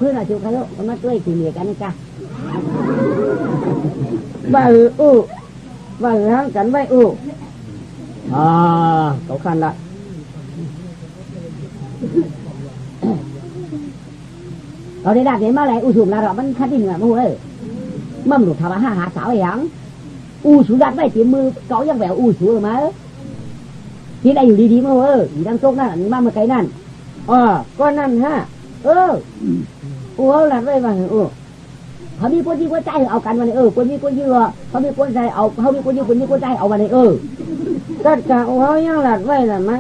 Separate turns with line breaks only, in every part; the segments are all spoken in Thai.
พื่อนจุกเขามาช่วยกินเหลือกันจ้ะว่าว่าทั้งกันไว้เขาขันละเราได้ดักเห็นมาเลยสูบแล้วเรามันคัดดิ้งอ่ะมั้งเอ้ยมั่มหลุดทำมาหาสาวอย่างสูดัดไว้ตีมือเกายังแหววสูมาที่ได้อยู่ดีๆมั้งอยู่ดังโต๊ะนั่นมาเมื่อไกลนั่นก็นั่นฮะหลัดไว้บ้างเขามีคนที่หัวใจเอากันวันนี้คนมีคนที่เขามีคนใจเอาเขามีคนที่คนมีคนใจเอาวันนี้ก็กะเขายังหลัดไว้หรือไม่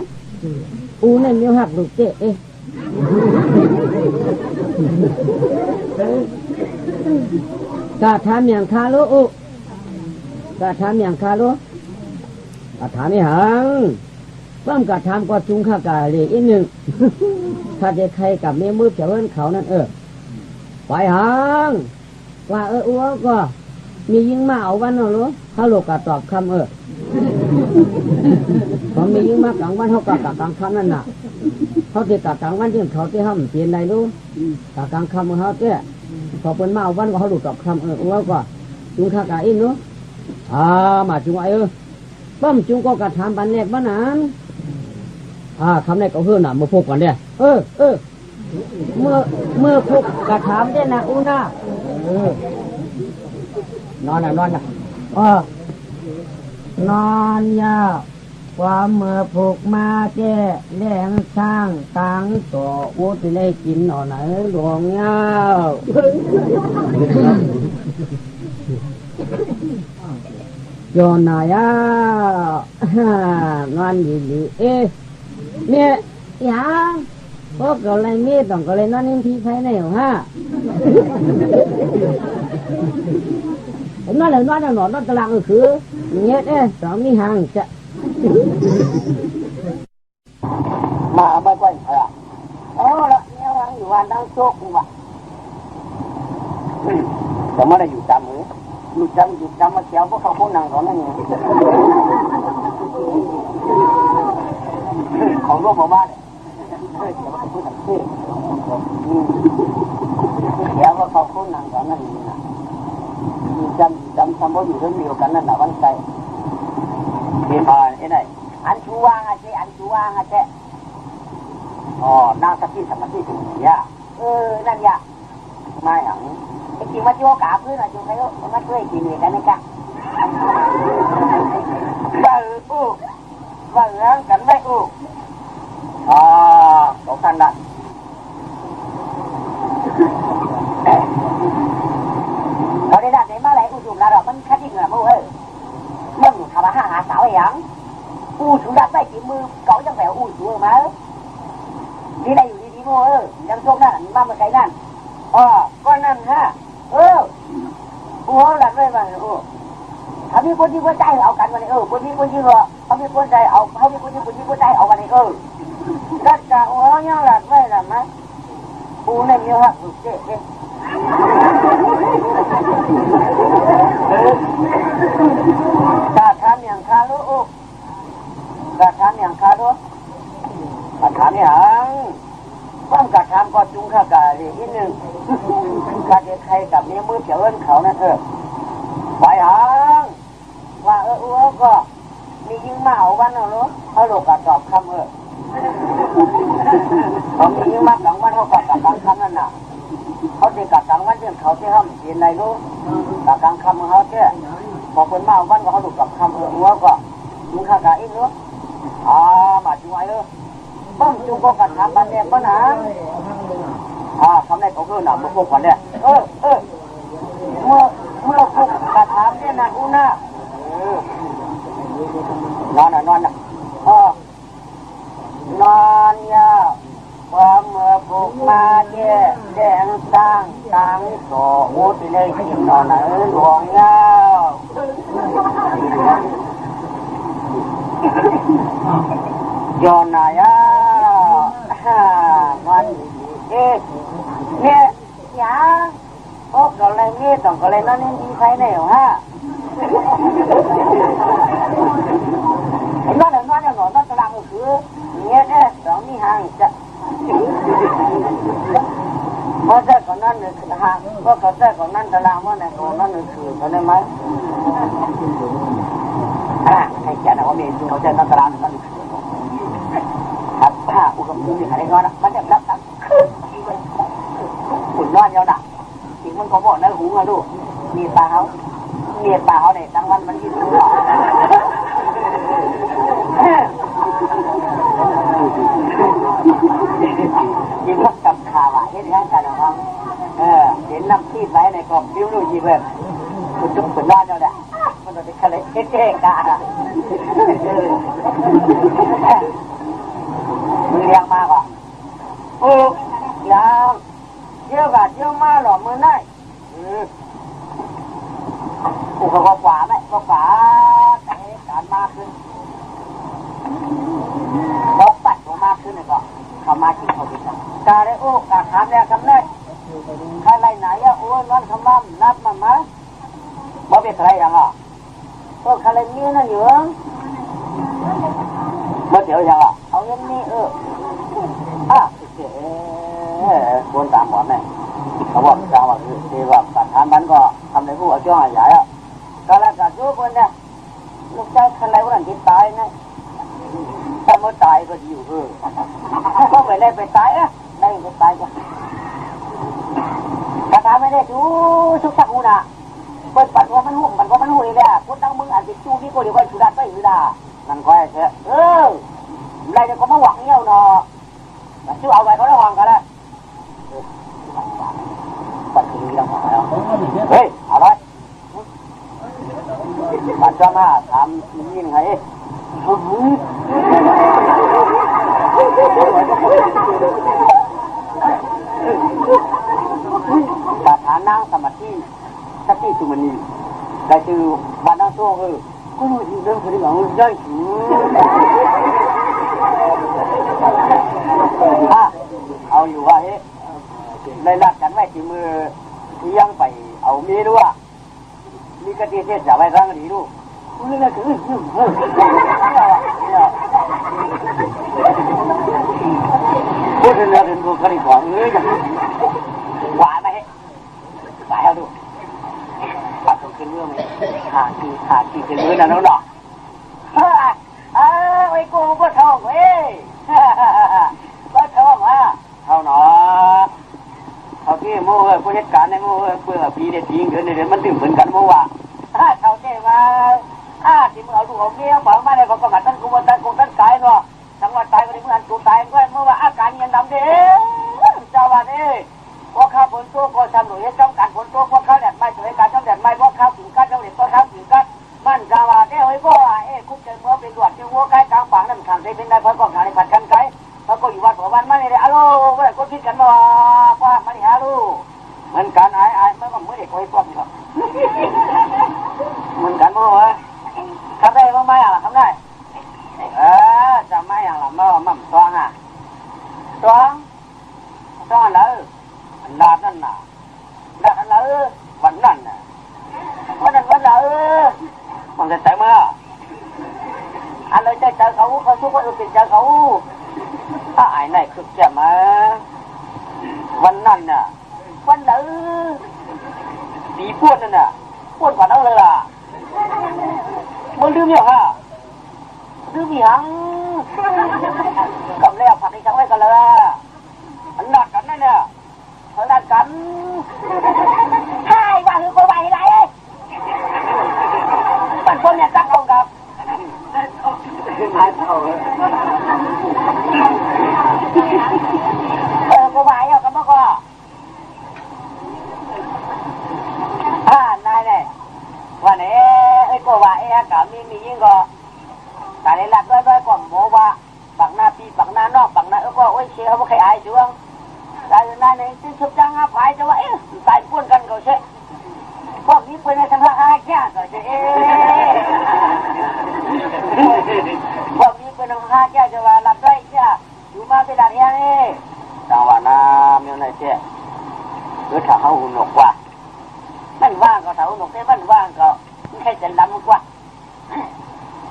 เนี่ยมีหักลูกเตะกะทำอย่างคาโลกะทำอย่างคาโลกะทำไม่หังป้อมกะทำก็จุงข้ากะเลยอีกหนึ่งถ้าจะใครกับเมียมือเฉลินเขานั่นไปหังว่าก็มียิงมาเอาวันนั่นหรอเขาโลกะตอบคำเขามียิงมากลางวันเขากะกลางคำนั่นน่ะเขาจะกะกลางวันที่เขาที่ห้ามเปลี่ยนใดรู้กะกลางคำเขาเจ้พอเป็นมาเอาวันก็เขาหลุดตอบคำก็จุงข้ากะอินเนาะมาจุงไอ้ป้อมจุงก็กะทำบันแนกบ้านนั้นคำแรกก็เฮือน่ะมาพบกันเนี่ยเมื่อพบกะถามได้นะน่านอนนะนอนยาความเมื่อพกมาแจ้แรงสร้างตังต่อจะได้กินหน่อไหนหลวงเงายอนนายงานดีเนี่ยยังพวกเราเลยมีต้องก็เลยนอนนิ่งที่ใช้ในหัวผมนั่นเลยนอนนอนตารางคือเงี้ยสองมีห่างจะมาไม่ค่อยละเนี่ยทางอยู่วันดังโชคว่ะผมไม่ได้อยู่จำเลยอยู่จำมาเขียวพวกเขาคนนั่งก่อนนั่นเองของโลกหมู่บ้านเดี๋ยวก็เขาคนนั่งกันนั่นนะจำว่าอยู่เรื่องเดียวกันนั่นแหละวันใจเป็นไอ้ไหนอันชูวางเจ๊นางสักที่สมัติถึงเนี่ยนั่นยะไม่หรอกไอ้จริงว่าโยกาเพื่อนจุงใครก็มาช่วยกินเลยกันนะจ๊ะว่าเรื่องกันไม่สองพันละเราได้ดักเห็นมาเลยสูบแล้วเรามันคัดดิ้งอ่ะมั้งเรื่องทำมาหาสาวอย่างสูดัดไว้ตีมือเกายังแหววสูมาที่ได้อยู่ดีๆมั้งยังโชคนั่นมาเมื่อไกลนั่นก็นั่นฮะหลัดไว้บ้างเขามีคนที่หัวใจเอากันวันนี้คนที่คนที่เขามีคนใจเอาเขามีคนที่คนที่หัวใจเอาวันนี้ก็จะยังหลัดไว้หรือไม่เนี่ยมีหักลูกเตะกะทำอย่างคาโลกะทำอย่างคาโลกะทำอย่างป้อมกะทำก็จุงข้ากะเลยอีกหนึ่งกะจะใครกับเมียมือเฉลินเขานั่นไปหังว่าก็มียิงมาเอาวันนั่นหรอเขาโลกะตอบคำเขามียิงมากลางวันเขากะกลางคำนั่นน่ะเขาจะกะกลางวันเรื่องเขาที่ห้ามเปลี่ยนใดรู้กะกลางคำเขาเจ้พอเป็นมาเอาวันก็เขาโลกะคำก็จุงข้ากะอีกเนาะมาจุงไอ้ป้อมจุงก็กะทำบันแดงบ้านหางคำแรกเขาคือหนักพวกกันเนี่ยเมื่อพวกกะทำเนี่ยนะน่านอนยาความเมื่อพวกมาแย่แดงสร้างตังต่อจะได้กินหน่อไหนหลวงเงายอนนายวันเนี่ยยังพวกเราเลยมีต้องก็เลยนอนนิ่งที่ใช้ในหัวนอนตารางคือเงี้ยสองมีห่างจะ เพราะแท้ของนั้นเนี่ยหากก็เขาแท้ของนั้นตารางว่าในของนั้นเนี่ยคือเขาได้ไหมให้แกนะว่ามีเขาแท้ตารางนั่นครับถ้าอุดมสมบูรณ์อะไรก็นะมันจะรับขุ่นนอนยาวหนักจริงมันก็บอกในหูนะลูกมีปลาเขาเนี่ยทั้งวันมันยิ่งรู้ยิ่งรักกับข่าวเห็นไหมกันนะครับเห็นน้ำที่ไหลในกล่องบิ้วดูยิ่งแบบคุณจุ๊บขุ่นนอนยาวเนี่ยมันจะเป็นทะเลเจ๊กามือเลี้ยงมากอ่ะยังเยอะแบบเยอะมากหรอมือได้ก็ขวาไหมก็ขวาแต่การมากขึ้นก็ปัดลงมากขึ้นเลยก็เขามากินเขาดีกันกาได้โอ้กาถามแล้วคำเลยใครไรไหนอ่ะโอ้ยวันคำล่ำนับมาไหมบ่เป็นใครยังอ่ะก็ใครนี้นั่นอยู่เมื่อเดี๋ยวยังอ่ะเอาเงินนี่คนตามหมอนเนี่ยเขาบอกจะว่าคือว่าปัจจุบันก็ทำในผู้อาชีพใหญ่อะก็แล้วกันทุกคนเนี่ยลูกชายคนไรวันที่ตายเนี่ยถ้าไม่ตายก็อยู่ก็ไปเลยไปตายนะได้ไปตายจ้ะกระทำไม่ได้ดูชุกชักหูน่ะเปิดปัดว่ามันหุ่มปัดว่ามันหุ่ยเลยคนตั้งมึงอาจจะจู้พี่ก็เดี๋ยวก็สุดาไปอยู่ด่านั่นก็ไอ้เช่ไรเดี๋ยวก็มาหวังเงี้ยวเนาะชื่อเอาไว้เขาได้หวังกันแล้วปัดทีนี้เราหาแล้วเฮ้ยอะไรปัดจ้าหน้าทำยิ่งไงปัดฐานนั่งสมาธิสติสุมณีได้ชื่อบ้านนั่งโซ่ก็รู้ที่เรื่องคนที่หลังได้ถึงเอาอยู่ว่าเฮ้ได้รักกันไว้ที่มือที่ยังไปเอามีด้วยมีกระเทียมจะไว้ร่างดีดูนี่แหละคือพูดถึงเรื่องถึงตัวคดีของหวานไหมหวานเอาดูปัดตรงขึ้นเรื่องขาดขึ้นเรื่องนั่นแล้วหรอไอ้กูก็ท่องเว้ยก็ท่องอ่ะเท่าหนอเขาที่โม่ผู้จัดการในโม่เพื่อปีเดียวทีเดือนมันตื่นเหมือนกันโม่ว่าเขาเจ้มาที่มึงเอาลูกเอาเมียฝังมาในกองกำลังตั้งกูมาตั้งกูตั้งกายก็จังหวัดตายก็ได้มึงอันกูตายก็เมื่อว่าอาการยังดำเด้เจ้าวันนี้พวกข้าผลตัวก็ทำหน่วยต้องการผลตัวพวกข้าแหลกไม้ช่วยการต้องแหลกไม้พวกข้าถึงกันต้องเด็ดพวกข้าถึงกันมันเจ้าวันนี้เฮ้ยก็คุกเจอเมื่อเป็นหลวดที่หัวใกล้กลางฝั่งนั่นขังได้เป็นนายพลกองทหารในผัดกันไกเขาก็อยู่วัดหัววันมาเนี่ยฮัลโหลก็ได้ก็คิดกันว่ามันฮัลโหลเหมือนกันไอ้ไม่ว่าเมื่อเด็กไว้พวกนี้หรอกเหมือนกันมั้งวะทำได้บ้างไหมอ่ะทำได้จะไม่อย่างละมั่มซองอ่ะซองแล้วลาดนั่นน่ะลาดนั่นแล้ววันนั่นน่ะวันนั้นมันจะแต่เมื่ออะไรใจเขาทุกคนเป็นใจเขาถ้าไอ้ไหนคือจะมาวันนั้นน่ะวันนั้นตีป้วนนั่นน่ะป้วนกว่านั้นเลยล่ะมันลืมอย่างฮะลืมอย่างกับแล้วผักในจังไว้กันเลยอันนัดกันนั่นเนี่ยอันนัดกันใช่ว่าคือคนไหวไรมันคนเนี่ยตักเอากับก็ไหวอ่ะก็มาก็นายเนี่ยวันนี้ไอ้ก็ไหวกับมียิ่งก็แต่ในหลักด้วยก่อนโมว่าบักหน้าปีบักหน้านอกบักหน้าก็โอ้ยเชี่ยวไม่เคยอายช่วงแต่นายเนี่ยชุบจังหายจะว่าตายป้วนกันก็เช่พวกนี้เป็นในสภาพแก่ก็เช่พวกนี้เป็นในสภาพแก่จะว่าหลับได้แก่อยู่มาเป็นอะไรนี่จังหวะน้ำยังไงเช่หรือถ้าเขาหุ่นหนกกว่ามันว่างก็ถ้าหุ่นหนกได้มันว่างก็ไม่ใช่จะล้ำกว่า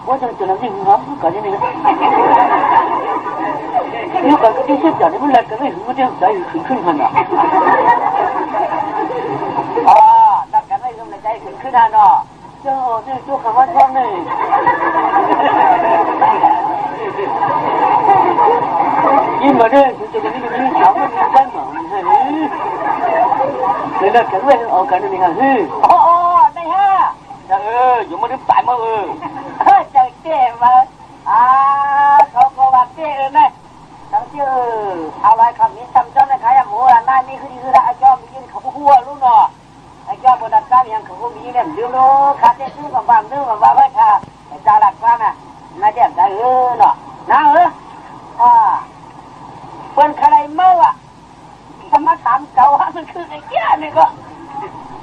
ว่าจะจุดน้ำจิ้มหอมก่อนนิดนึง กันก็ที่เสียใจนี่มันแหลกกันไม่ถึงมันจะใจขึ้นขนาดนักกันไม่ถึงในใจขึ้นขนาดเนาะเจ้าเนี่ยตัวคำว่าช่องนี่ยิ่งมาเนี่ยถึงจะนี่มันยิ่งเฉามันยิ่งได้หมามันให้เลยนักกันไม่ถึงเอากันนี่ฮะได้ฮะอยู่มาถึงตายมาใจเก๋มาเขาก็ว่าเก๋นะทั้งชื่อเอาอะไรคำนี้จำจ้องนะใครอะหมูอะนายนี่คือไอ้จอมยิงเขาหัวรู้เนาะไอ้จอมบนดักการยังเขามีเนี่ยเดี๋ยวรู้ขาดเชื่อกับบ้านเรื่องกับบ้านไว้ค่ะไอ้จ่าหลักบ้านน่ะนายเจ็บใจเนาะนะเปิ้นใครเมื่ออะทำมาถามเก่าว่ามันคือไอ้แก่นี่ก็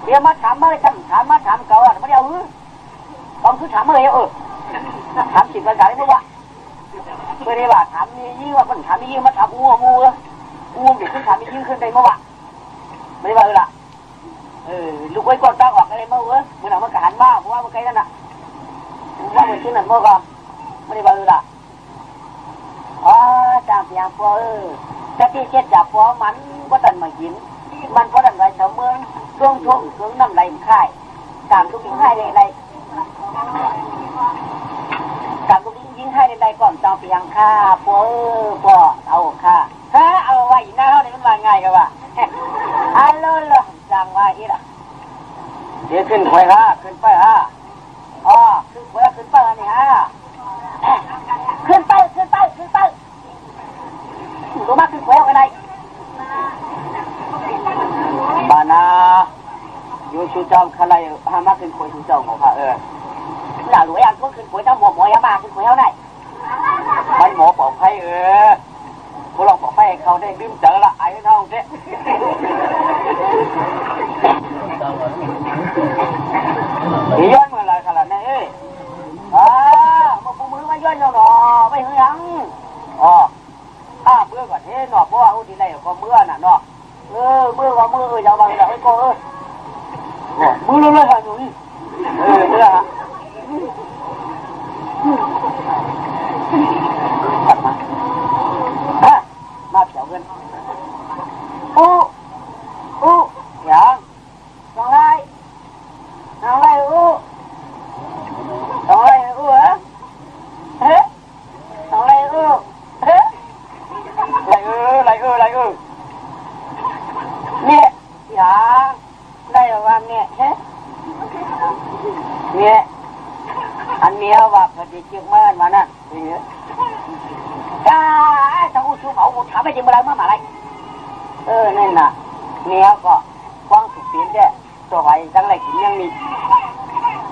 เดี๋ยวมาถามเมื่อไรถามมาถามเก่าอะไม่ได้ต้องคือถามเมื่อไรถามสิบประการได้ไหมวะไม่ได้ว่าถามนี่ยิ่งว่าคนถามนี่ยิ่งมาถามงูเด็กขึ้นถามนี่ยิ่งขึ้นได้มั้วะไม่ได้ว่าล่ะลูกไว้ก่อนตั้งออกอะไรมั้วเมื่อไหร่มันกหันมาเพราะว่ามันใกล้นั่นน่ะว่ามันขึ้นนั่นมั้วก็ไม่ได้ว่าล่ะจางเสียงพอแต่ที่เช็ดจับพอมันก็ตันมากินมันก็ตันไว้เสมอช่วงน้ำไหลค่ายตามทุกค่ายเลยกับลูกยิงให้ในก่อนจองเพียงค่าพอเอาค่าเอาไว้หน้าเขาเนี่ยมันมาง่ายกันวะฮัลโหลจังว่าอีละเดี๋ยวขึ้นไปขึ้นไปขึ้นไปนี่ขึ้นไปรู้มากขึ้นไปเอาไงบานาอยู่ชูเจ้าใครหามาขึ้นไปชูเจ้าของข้าหล่าหลวยอันก็ขึ้นป่วยทั้งหมอยามาขึ้นป่วยเท่าไหร่มันหมอปลอดภัยพวกเราปลอดภัยเขาได้ดื่มเจอละไอ้ท้องเจ๊ย้อนเมื่อไรขนาดนี้มาปูมือมาย้อนหนอไม่เฮียงเมื่อก่อนเฮ้หนอเพราะว่าที่ไรก็เมื่อน่ะเนาะเมื่อว่าอย่าบางอย่าให้ก็มือเลยฮะหนูนี่เมื่อฮะมาเฉียวเงินอย่างสองไรสองไรเหรอสองไรเนี่ยอย่างได้หรือว่าเนี่ยอันเนี้ยว่าพอดีจึงเมื่อมานั่นจ้าถ้าอุชูเขาถามไปจริงเมื่อไรเมื่อมาไรนี่น่ะเนี้ยก็ความสุขเปลี่ยนแค่ตัวไว้ทั้งไรกินยังมี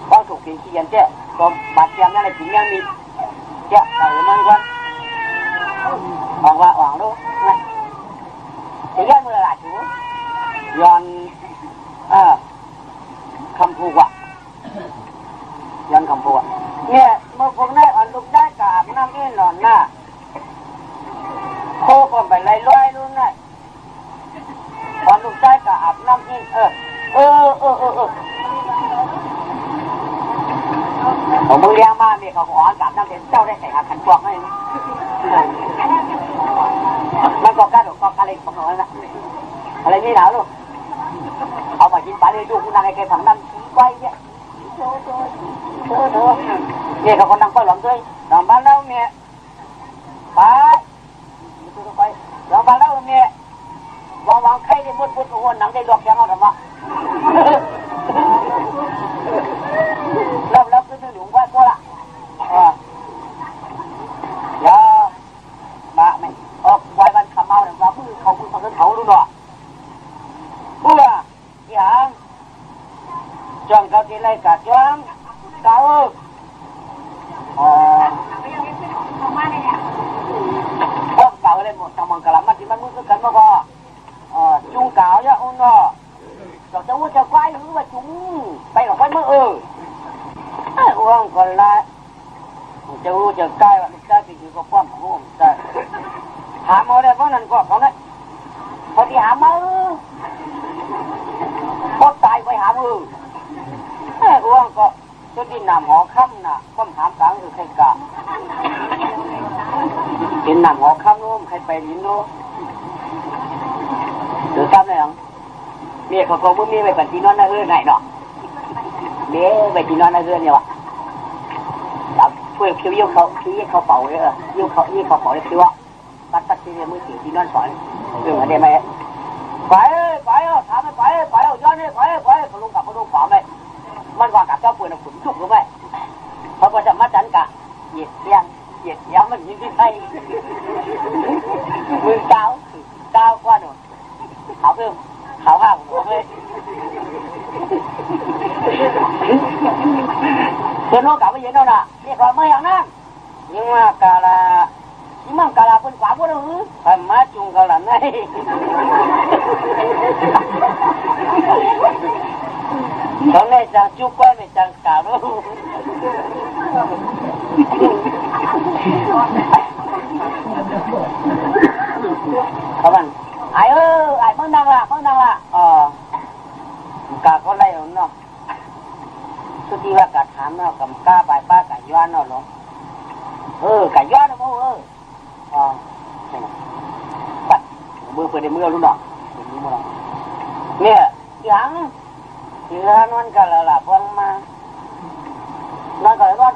ความสุขเปลี่ยนที่ยันแค่ตัวบาดเจ็บยังไรกินยังมีแค่แต่เมื่อวันหวังรู้ไงจะย้อนเมื่อไรชูย้อนคำพูดว่ะย้อนคำพูดเนี่ยเมื่อผมได้อ่อนลูกได้กับน้ำเอ็นหลอนหน้าโคก็ไปไล่ลอยรู้ไงอ่อนลูกได้กับอาบน้ำเอ็นผมมึงเลี้ยงมาเนี่ยเขาขอกับน้ำเอ็นเจ้าได้ใส่หักขันฟอกให้มันก็กล้าหรือก็อะไรของเราเนี่ยอะไรนี่หนาวลูกเอามากินปลาเลยดูคุณนางไอ้แกถังนั้นขี้ไว้เนี่ยเนี่ยเขาคนนั่งไปหลังด้วยหลังบ้านแล้วเนี่ยไปหลังบ้านแล้วเนี่ยวางใครได้มุดหัวหนังได้ดอกยังเอาทำไมแล้วคือหนุ่มไว้ก็ละอย่ามาไม่ไว้มันขมเอาเนี่ยว่ามือเขาดูหน่อยเพื่ออย่างจังเขาที่ไรกัดจังเก่าพวกเก่าเลยหมดทำมังกรมันที่มันมือกันมาก็จุงเก่าเนี่ยอุ่นเนาะจะว่าจะควายหรือว่าจุงไปหรอกไปเมื่ออ้วงคนละจะรู้จะใกล้ว่าลูกชายที่ก็ป้อมหัวแต่หามาได้เพราะนั่นก็เขาเนี่ยพอที่หามาพอตายไปหามืออ้วงก็จนดินน้ำหอค่ำน่ะป้อมหามกลางคือใครกะเป็นน้ำหอค่ำนู้มใคร รไปลิ้นโน่หรือซ้ำเลยหรอเมียเขามึงมีไปปฏินอนนะไหนเนาะเมียไปปฏินอนนะเนี่ยวะจับเพื่อคิ้วยิ้วเขาเป่าเลยยิ้วเขาเป่าเลยคิ้วอ่ะตัดที่มือถือที่นอนสอนเรื่องอะไรไหมไปถามไปย้อนนี่ไปเขาลงกับเขาลงขวาไหมมันว่ากับเจ้าปืนขุนจุกหรือไม่เขาก็จะมาจันกะเหยียดยังมันยิงที่ไทยมือเก้ากว่าหนูเขาเพิ่มเขาห้ามหนูเลยเพื่อนน้องกลับไปเย็นแล้วนะเรียกว่าไม่อย่างนั้นยังมากาลานี่มันกาลาเป็นขวาก็ได้หรือทำมาจุงกาลาไงตอนนี้จังจุกก็ไม่จังกาลูเขาบันไอ้เมื่อนั่งละกาเขาไล่หนูเนาะสุดที่ว่ากาถามเนาะกับกาไปป้ากาย้อนเนาะหรอกาย้อนเนาะใช่ไหมปัดมือเปิดในมือรู้เนาะเนี่ยยังนอนกันละฟังมานอนกันแล้วนอน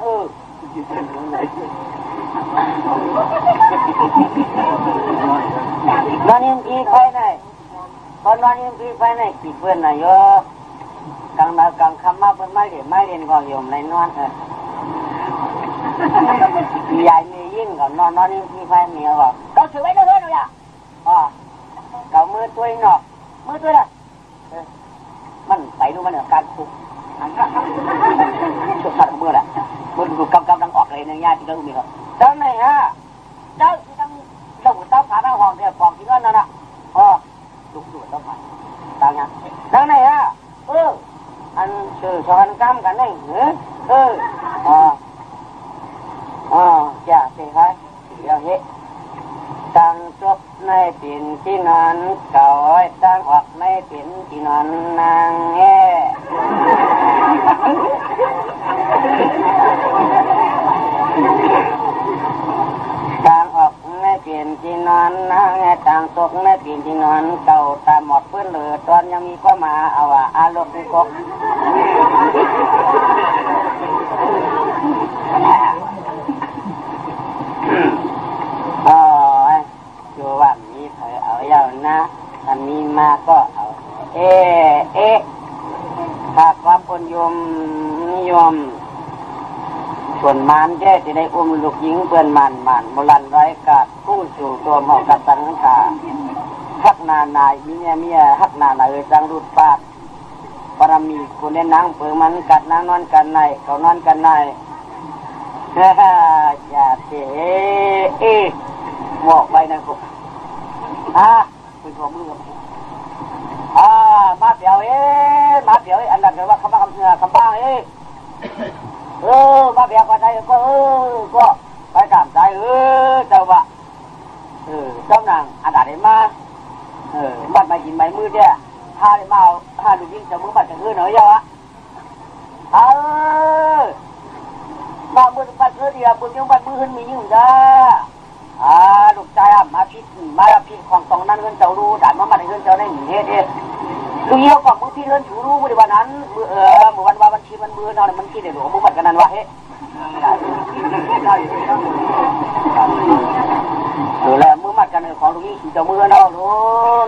นอนยิ้มพีไฟไหนตอนนอนยิ้มพีไฟไหนกี่เพื่อนน่ะโยกลางคำมาเป็นไม่เรียนก็โยมในนอนยายมียิ่งก่อนนอนยิ้มพีไฟเมียก็เขาถือไว้ด้วยเนี่ยเขามือตัวเนาะมือตัวละมันไปดูมันเนี่ยการคุกชุดสัตว์มือแหละมือดูกำลังออกเลยในญาติที่เรามีครับเจ้าไหนฮะเจ้าที่ตั้งเจ้าเต้าผาหน้าห้องเนี่ยฟองที่นั่นน่ะลุกดูเต้าผาต่างยังเจ้าไหนฮะอันชื่อชอนกำกันนี่จ้าสิครับเดี๋ยวนี้ตั้งจบในปิ่นที่นอนเก่าตั้งออกในปิ่นที่นอนนางต่างออกในเปลี่ยนที่นอนนะต่างตกในเปลี่ยนที่นอนเก่าตาหมดเพื่อนเหลือตอนยังมีก็มาเอาอารมณ์กบอยู่ว่ามีเธอเอาเยานะถ้ามีมาก็เอาถ้าความคนนิยมส่วนมานแค่จะได้อุ้มลูกหญิงเปื่อนมันโบราณไร้กาดผู้สู่ตัวหมอกกัดสังขาฮักนานายเมียฮักนานายจังรูดปากปรมีคนเล่นนังเปิงมันกัดนางนอนกันในเขานอนกันในอย่าเสียบอกไปนะคุณคุณขอมือมาเปียวอันนั้นก็ว่าคำบ้างมาเปียวก็ใจก็ไปตามใจเจ้าว่าเจ้านางอันใดมาบัดมากินใบมือเจ้าถ้าได้มาถ้าดูยิ่งจะมือบัดจะหน่อยเยอะมามือบัดเดียวมือยิ่งบัดมือขึ้นมียิ่งจ้าลูกใจมาพิษของตรงนั้นเงินเจ้ารู้ด่านมาเงินเจ้าได้หนีเฮ็ดลูกเยี่ยวของมือพี่เงินถูรู้ในวันนั้นมือวันวันชีมันมือนอนมันขี้เดือดมือบัดกันนั้นวะเฮ้ดูแลมือบัดกันของลูกยี่ขี่เจ้ามือเนาะรู้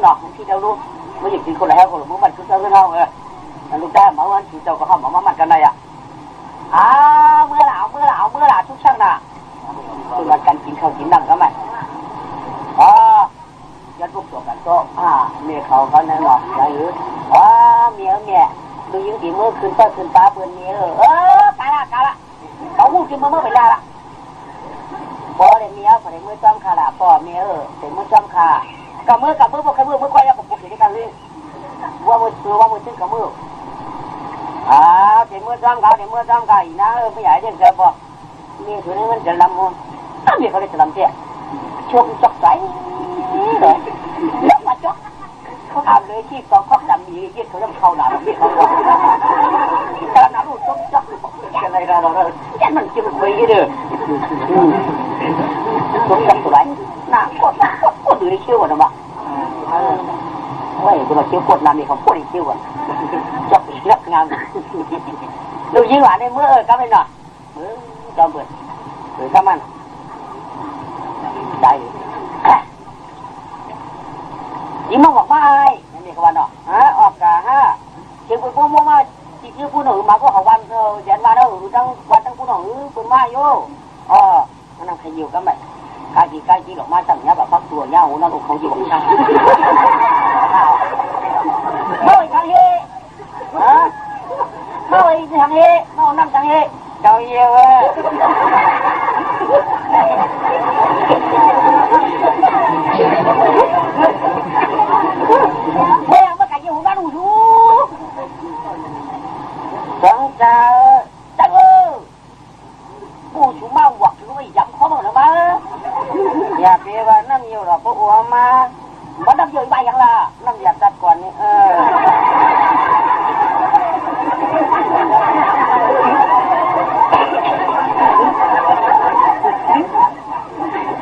เนาะที่เจ้ารู้มือหยิบกินคนละแห่คนมือบัดคือเจ้าเนาะลูกได้มาวันขี่เจ้าก็ห้ามมาบัดกันได้เมื่อหลาทุกช่างน่ะคือมันกันกินข้าวกินน้ำก็ไม่ยัดลูกตัวกันก็เมียเขาแน่นอนได้หรือเมียดูยิ่งดีมือขึ้นฟ้าเปื่อนเมียกาละเขาพูดจริงมือไปได้ละพอเดี๋ยวเมียพอเดี๋ยวมือจ้ำขาละพ่อเมียเดี๋ยวมือจ้ำขากับมือพวกมือควายกับปุ๊กอยู่ด้วยกันเลยว่ามือซึ่งกับมือเดี๋ยวมือจ้ำขาอีนะไม่ใหญ่เด็กเกิดบอกมีส่วนนี้มันจะลำมั้งมีเขาเรียกจะลำเตี้ยช่วงจอกใสเลยแล้วมาจอกเขาทำเลยที่ตอนเขาดำมียึดเขาเริ่มเข้าหนาที่เขาบอกแต่หนาลูกจอกอะไรกันเราแค่มันจิ้มคุยกันเด้อจอกตัวไหนหน้าโคตร ดูในคิ้วนะบ้าเฮ้ยตัวคิ้วกดน้ำนี่เขาพูดในคิ้วอ่ะจับรักงามดูยิ่งหวานในเมื่อก็ไม่หน่อยจอมเปิดหรือถ้ามันได้ยิ่งมาบอกว่าไอ้นี่ก็วันเนาะออกกะฮะเชื่อผู้มั่วมาชื่อผู้หนุ่มมาก็หอวันเธอเย็นมาแล้วตั้งวันตั้งผู้หนุ่มคุณมาโย่มันนั่งขยิบกันไปกายจีหลอกมาสั่งเนี้ยแบบพักตัวเนี้ยโอ้นั่นอกเขาอยู่ข้างเมื่อทางเฮเมื่อทางเฮเมื่อนั่งทางเฮเจ้าเยี่ยวเมื่อมาขยิบหัวบ้านหูชูจังจ้าจังผู้ชูมาหวักรู้ไม่ย้ำข้อมือหรือมาอย่าเพียว่านั่งอยู่หรอกพวกอ้วมามันนั่งอยู่ใบยังล่ะนั่งอยากจัดก่อนนี่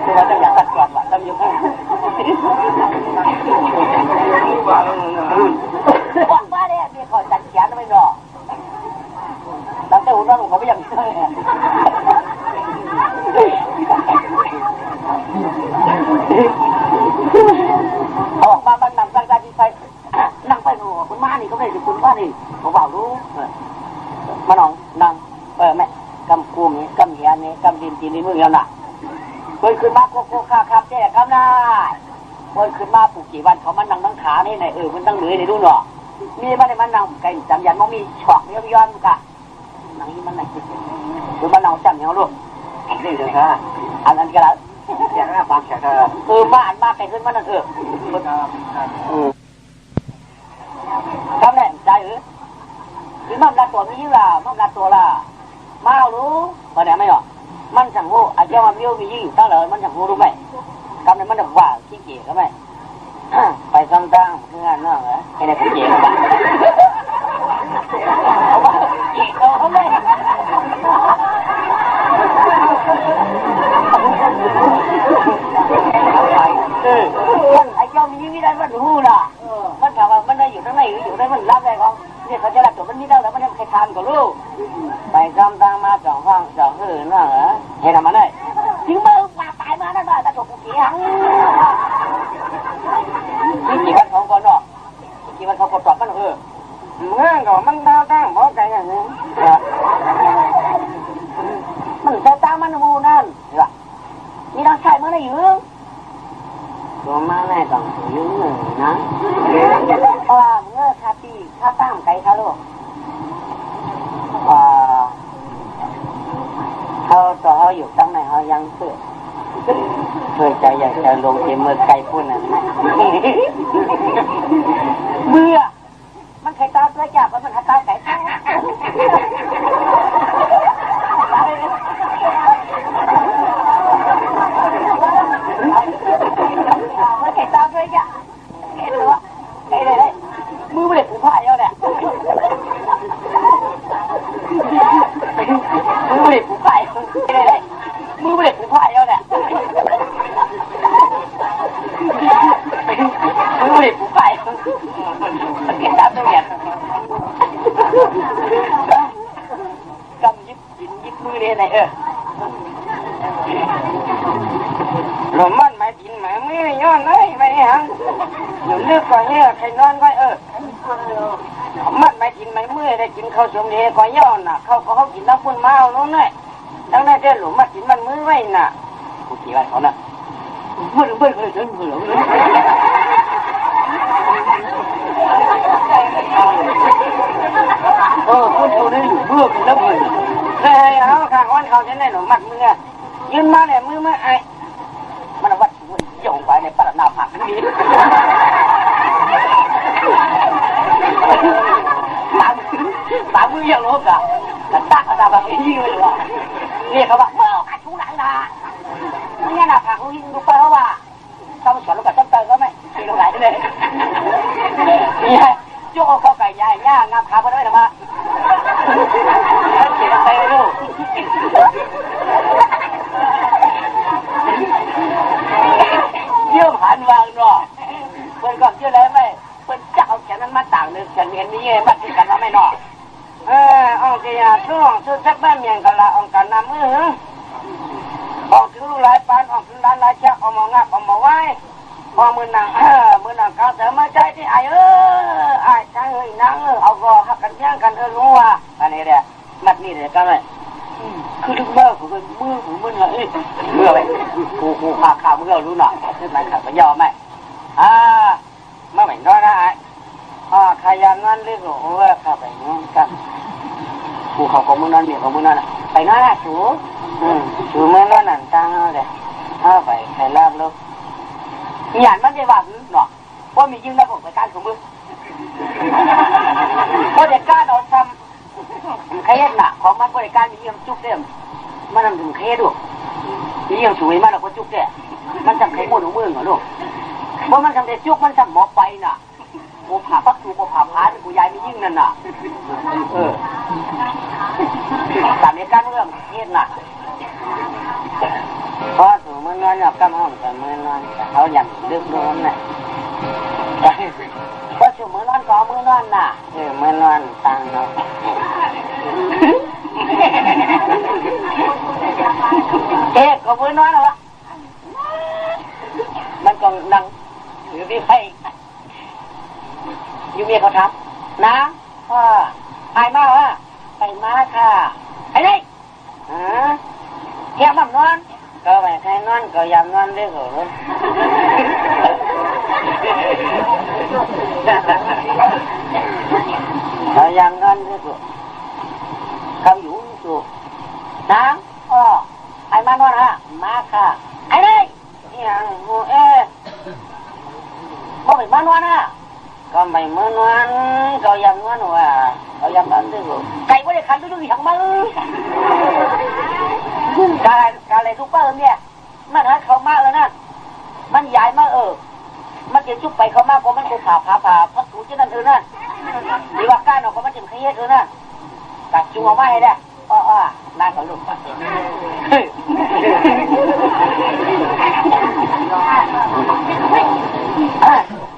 คือว่าต้องอยากจัดก่อนว่ะนั่งอยู่ว่างบ้าเนี่ยมีคนจัดแขนไม่หรอกตั้งแต่หัวน้องเขาไม่ยังออกมามันนั่งตั้งใจที่ไปนั่งไปหนูคุณมานี่ก็ไม่ได้คุณมานี่เขาบอกรู้มาน้องนั่งแม่กำกุ้งนี่กำเหียนนี่กำดินจีนนี่มือแล้วน่ะเพิ่นขึ้นมาโคค่าครับแจ้กำได้เพิ่นขึ้นมาปลูกกี่วันเขามันนั่งตั้งขานี่ไหนมันตั้งเหนื่อยในดูหรอมีมาในมันนั่งไก่จำยันมันมีฉอกย้อนกะนั่งนี่มันไหนหรือมันนั่งจำยังลูกนี่เลยค่ะอันนั้นก็แล้วอย่างนั้นฟังเสียงบ้านมาไปขึ้นมานั่นทำแน่ใจหรือมั่งลาตัวนี้ล่ะมั่งลาตัวล่ะมาเรารู้พอเนี่ยไม่หรอมันสั่งหูอาจจะมาเบี้ยวมียิ่งตั้งเลยมันสั่งหูรู้ไหมทำเนี่ยมันจะว่าขี้เกียจก็ไหมไปซ้ำตั้งเพื่อนนั่งเหรอไอ้เนี่ยขี้เกียจบ้างเอาไหมไอ้เจ้ามีวิธีมันหูล่ะมันถามว่ามันได้อยู่ทั้งไหนอยู่ได้มันรับได้ของเนี่ยเขาจะรับตัวมันมีได้แล้วมันยังใครทานกับลูกไปซ้ำตั้งมา2 ห้อง2 คืนนั่งเหรอให้ทำมันได้ถึงมือมาตายมาได้แต่ถูกเสียงนี่กี่วันของก่อนเนาะกี่วันเขากดตอบมันเมื่อก่อนมันดาวตั้งเพราะใจอย่างนี้มันจะตามมันหูนั่นเหรอมีน้องชายมันได้อยู่ตัวมาแน่ต้องยืนนะเพราะว่าเมื่อคาตีข้าตั้งไกลเขาลูกเขาต่อเขาอยู่ตั้งไหนเขายังเสื่อเคยใจอยากจะลงเกมเมื่อไกลพูดน่ะเบื่อมันเคยตาตัวจับมันตาไก่ทั้งมันเคยตาตัวจับเห็นหรือวะไอ้เลยมือไม่ได้ผูกผ้าแล้วเนี่ยมือไม่ได้ผูกผ้าเลยมือไม่ได้ผูกผ้าแล้วเนี่ยมือไม่ได้ผูกผ้ามันเก็บตามตัวเนี่ยกำยิบมือเลยไหนหลงมันหมายถึงหมายมือย้อนเลยไม่หังอยู่เลือกก่อนเนี่ยใครนอนไว้มันหมายถึงหมายมือได้กินข้าวสมเด็จก่อนย้อนน่ะเขากินน้ำพุ่นมาเอาโน่นเลยตั้งแต่เจ้าหลวงมากินมันมือไว้น่ะกูกี่วันเขาน่ะเบื่อเลยจนเบื่อเลยคุณตัวนี้อยู่เบื่อเป็นแล้วเบื่อแต่เขาข้างวันเขาจะได้หลวงมัดมือยืนมาเนี่ยมือไอ้มันวัดโยงไปในปลาหน้าผักนี่ตามือยังลบอ่ะแต่ตักอะไรแบบนี้เลยว่ะนี่เขาบอกเมื่อขาดทุนหนังนะนี่นะผักเขายิงดูไปเขาว่าเขาสอนลูกกับต้นเตยก็ไม่ตีลงไหลเลยนี่ไงโจ้เขาไก่ใหญ่ย่างามขาเขาได้หรือมาเขียนไปลูกเยี่ยมหันว่า ห็นมีเงี้ยบัดกันว่าไม่นอองค์เจียช่วงชุดชักบ้านเมียงกันละองค์กันนำมือออกถึงลูกหลายปานออกถึงด้านหลายชักออกมางับออกมาไหวพอมือนางก้าวเสริมมาใจที่ไอ้ไอ้ใจเอ้ยนางเอาก็หักกันย่างกันรู้ว่าอันนี้แหละมัดนี่เลยกันเลยคือถึงเมื่อผมเป็นมือผมมึนเลยเมื่อไปกูขาข่าวเมื่อรู้หน่อยขึ้นมาขับก็ยอมไหมมาเหมือนน้อยนะไอ้ใครยังงั้นเรียกว่าข้าไปงั้นกันกูเขาของมึงนั่นเมียของมึงนั่นไปน้อยนะชูชูมึงนั่นนั่นตั้งเลยไปใครลากลูกหยาดมันจะว่าหนอว่ามียืมระบบไปการของมึงเพราะเด็กการเอาทำเคสน่ะของมันบริการมียืมจุกเดิมมันทำถึงเคสด้วยมียืมสวยมันเอาจุกเด้มันทำเคสหมดของมึงเหรอลูกเพราะมันทำเด็กจุกมันทำหมอไปน่ะกูผ่าปักตูกูผ่าพาที่กูย้ายมียืมนั่นน่ะตามเด็กการเรื่องเคสน่ะเพราะสูงมือนอนกับกำห้องแต่มือนอนเขาหยั่งลึกล้มน่ะเพราะสูงมือนอนก็มือนอนน่ะมือนอนตังเนาะก็มือนอนแล้วมันก็นั่งหรือพี่ใครยูเมียเขาทักนะไอ้มาไปมาค่ะไอ้นี่เที่ยวมั่งนอนก็ไปใครนอนก็ยามนอนได้ก็รู้ก็ยามนอนได้ก็เขาอยู่สุน้ำไอ้มานอนมาค่ะไอ้นี่อย่างโอ้บ่ไปมานอนก็ไปมานอนก็ยามนอนว่าก็ยามนอนได้ก็ไก่ไม่ได้ขันดูอย่างมือกาเลยทุกเปิ้ลเนี่ยมันหาเขามากแล้วนะมันใหญ่มากมันจะจุกไปเขามากกว่ามันจะผ่าพักถูจะนั่นนะหรือว่าก้านออกก็มันจะขยี้นะตัดจุงออกมาให้ได้น่าเขาลุก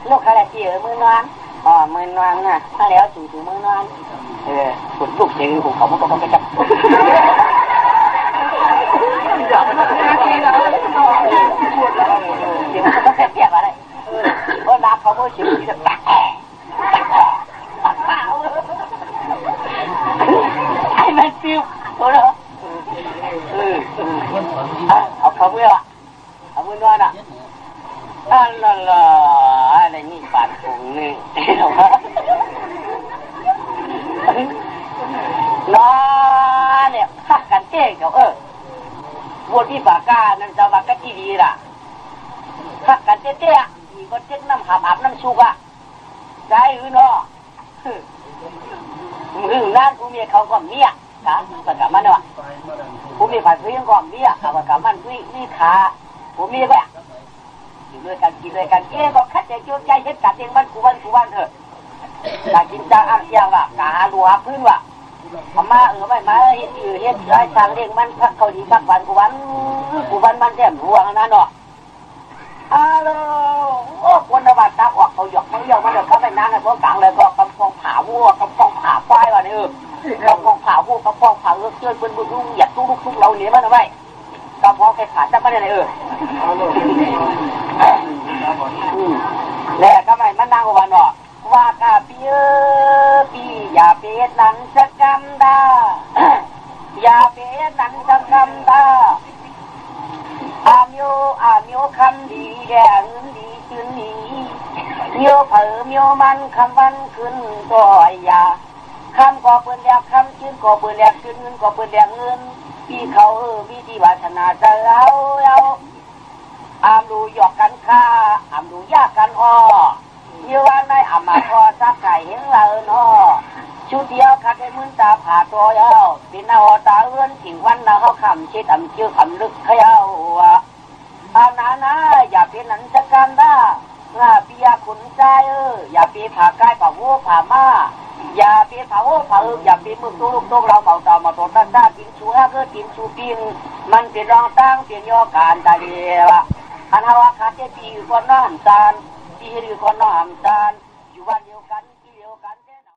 ลูกอะไรเจี๋ยมือนอนมือนอนน่ะถ้าแล้วจู่มือนอนขุดลูกเจี๋ยขุดเขามันก็ต้องไปจับเสียบอะไรเพราะรักเขาเพราะชิวที่จะตักไอ้แม่ซิวโอ้โหเอาเขาเมื่อเอามือนอนอะไรนี่ปากถุงนึงน้อเนี่ยฆ่ากันเจ๊เดี๋ยววนที่ปากกานั่นจะปากกาที่ดีล่ะฆ่ากันเจ๊อีกคนเจ๊น้ำอาบน้ำชุกใจหรือเนาะมือนั่นกูมีเขาก็เมียนะประกาศมันว่ะกูมีฝ่ายเพื่อนก็เมียประกาศมันนี่ขากูมีก็อยู่ด้วยกันกินด้วยกันก็คัดใจจุดใจเฮ็ดกันเองมันกูวันเถอะแต่กินจางอ่างเสียงว่ะกาลัวพื้นว่ะมาไม่มาเฮ็ดไอ้ทางเลี้ยงมันพักเขาดีพักวันกูวันมันแจ่มหัวนั่นเนาะคนระบาดตาออกเขาหยอกมันเดี๋ยวเขาไปนั่งในพวกกลางเลยก็กำปองผาวัวกำปองผาควายว่ะนี่กำปองผาวัวกำปองผาเชื่อเป็นบุญลุงอยากทุกเราเหนียวมันเอาไว้กำปองใครขาดจะไม่ได้เลยแล้วก็ไม่มันนั่งวันเนาะว่ากาปีอย่าเปียนันสักกำดาอย่าเปียนันสักกำดาอามิโอคำดีแดงดีจืนนี้มิโอเผอมิโอมันคำวันขึ้นต่อยยาคำก่อเปืนแดกคำชื่นก่อเปืนแดกชื่นเงินก่อเปืนแดกเงินพี่เขาวิธีวาสนาจะเอาอามดูหยอกกันค่าอามดูยากกันเยาวันในอามาพอซักไก่เห็นละเนาะชุดเดียวคัดให้มึนตาผ่าตัวยาวเป็นเอาตาเอื้อนถิ่งวันนะเขาคำเช็ดอ่ำเชื่อคำลึกเขย่านาอย่าเป็นนันจักกันได้ปียขุนใจอย่าปีผ่ากายผ่าวัวผ่าม้าอย่าปีผ่าวัวผ่าอย่าปีมือตู้ลูกตู้เราเต่ามาตัวตั้งได้กินชูฮะก็กินชูปินมันเป็นรองตั้งเป็นยอการตาเดียวอันหาวาคาเจปีก่อนน้ำตาลปีหรือก่อนน้ำตาล